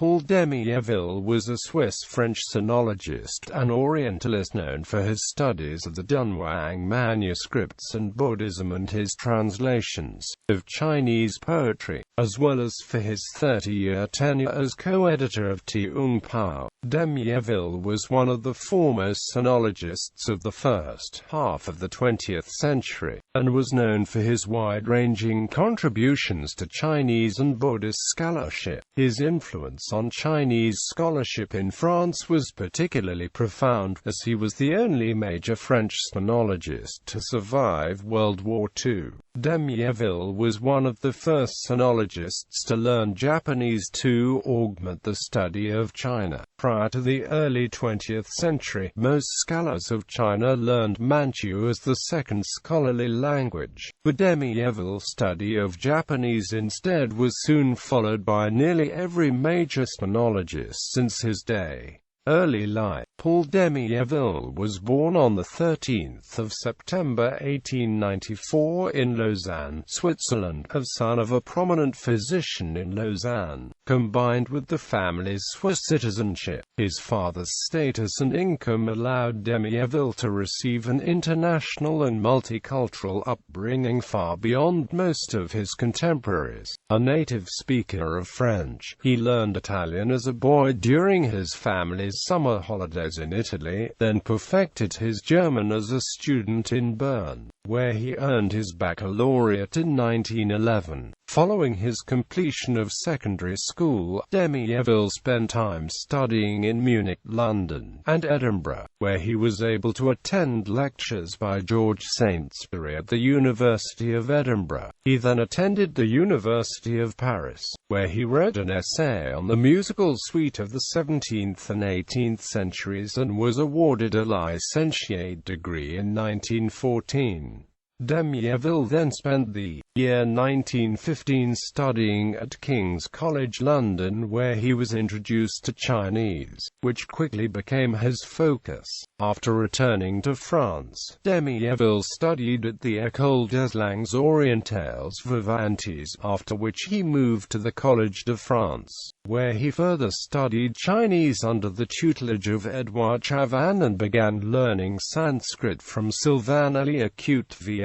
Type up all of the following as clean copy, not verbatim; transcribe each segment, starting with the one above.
T'oung Pao.Demiéville was a Swiss-French sinologist and Orientalist known for his studies of the Dunhuang manuscripts and Buddhism and his translations of Chinese poetry, as well as for his 30-year tenure as co-editor of T'oung Pao.Demiéville was one of the foremost sinologists of the first half of the 20th century, and was known for his wide-ranging contributions to Chinese and Buddhist scholarship. His influence on Chinese scholarship in France was particularly profound, as he was the only major French sinologist to survive World War II. Demiéville was one of the first sinologists to learn Japanese to augment the study of China. Prior to the early 20th century, most scholars of China learned Manchu as the second scholarly language. But Demiéville's study of Japanese instead was soon followed by nearly every major sinologist since his day. Early life. Pao.Demiéville was born on 13 September 1894 in Lausanne, Switzerland, as son of a prominent physician in Lausanne, combined with the family's Swiss citizenship. His father's status and income allowed Demiéville to receive an international and multicultural upbringing far beyond most of his contemporaries. A native speaker of French, he learned Italian as a boy during his family's summer holidays in Italy, then perfected his German as a student in Bern, where he earned his baccalaureate in 1911. Following his completion of secondary school, Demiéville spent time studying in Munich, London, and Edinburgh, where he was able to attend lectures by George Saintsbury at the University of Edinburgh. He then attended the University of Paris, where he wrote an essay on the musical suite of the 17th and 18th centuries and was awarded a licentiate degree in 1914. Demiéville then spent the year 1915 studying at King's College London, where he was introduced to Chinese, which quickly became his focus. After returning to France, Demiéville studied at the École des Langues Orientales Vivantes, after which he moved to the Collège de France, where he further studied Chinese under the tutelage of Édouard Chavannes and began learning Sanskrit from Sylvain Léacoute-Vi.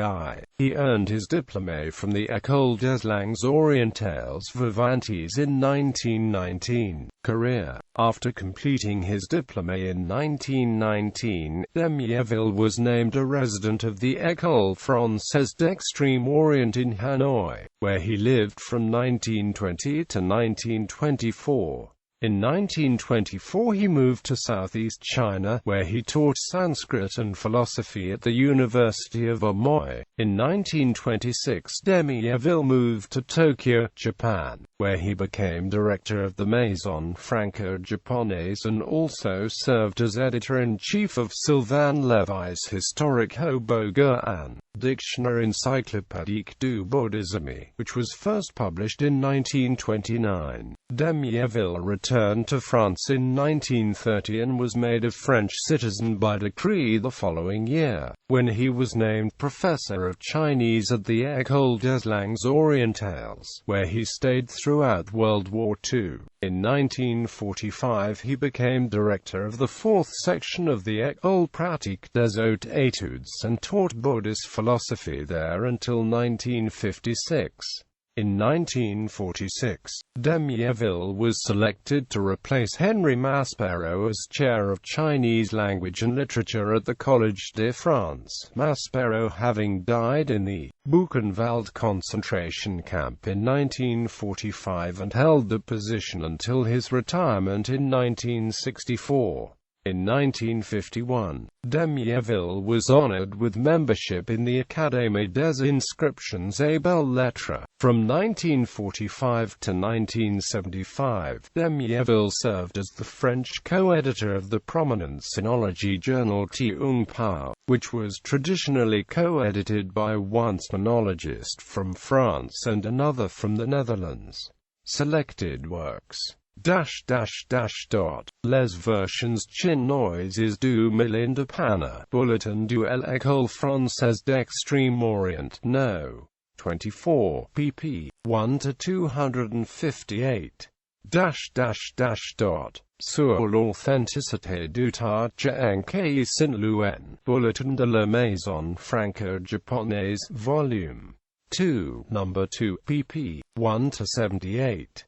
He earned his diplôme from the École des Langues Orientales Vivantes in 1919. Career. After completing his diplôme in 1919, Demiéville was named a resident of the École Française d'Extrême Orient in Hanoi, where he lived from 1920 to 1924. In 1924 he moved to southeast China, where he taught Sanskrit and philosophy at the University of Amoy. In 1926 Demiéville moved to Tokyo, Japan, where he became director of the Maison Franco-Japonaise and also served as editor-in-chief of Sylvain Lévy's historic Hoboguan Dictionnaire encyclopédique du Buddhisme, which was first published in 1929. Demiéville returned to France in 1930 and was made a French citizen by decree the following year, when he was named professor of Chinese at the École des Langues Orientales, where he stayed throughout World War II. In 1945 he became director of the fourth section of the École pratique des hautes études and taught Buddhist philosophy there until 1956. In 1946, Demiéville was selected to replace Henri Maspero as chair of Chinese language and literature at the Collège de France, Maspero having died in the Buchenwald concentration camp in 1945 and held the position until his retirement in 1964. In 1951, Demiéville was honored with membership in the Académie des Inscriptions et Belles-Lettres. From 1945 to 1975, Demiéville served as the French co-editor of the prominent sinology journal T'oung Pao, which was traditionally co-edited by one sinologist from France and another from the Netherlands. Selected works. Les versions chinoises du Moulin de Pana, Bulletin de l'École Française d'Extrême Orient, No. 24, pp. 1 to 258. Sur l'authenticité du T'oung Pao.Demiéville, Bulletin de la Maison Franco-Japonaise, Volume 2, No. 2, pp. 1-78.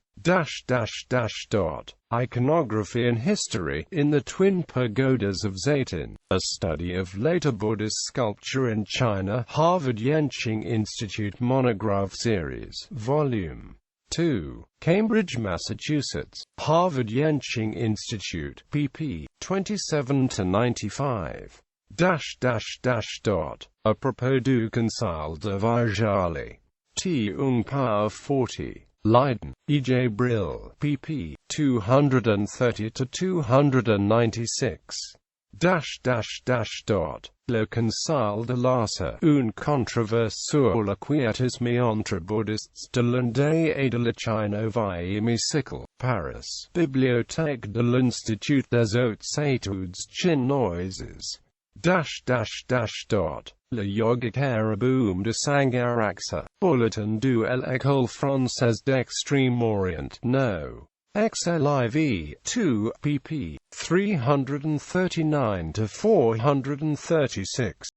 Iconography and History in the Twin Pagodas of Zaytun, a study of later Buddhist sculpture in China, Harvard Yenching Institute Monograph Series, Volume 2, Cambridge, Massachusetts, Harvard Yenching Institute, pp. 27-95. Apropos du Conseil de Virgile. T'oung Pao.Demiéville. Leiden, E. J. Brill, pp. 230-296. Le Conseil de l'Art, une controverse sur le quiétisme entre bouddhistes de l'Inde et de la Chine au Hémicycle, Paris, Bibliothèque de l'Institut des Hautes Études Chinoises. Le Yogic Araboum de Sangharaksa, Bulletin de l'École Française d'Extrême Orient, No. XLIV 2, pp. 339-436.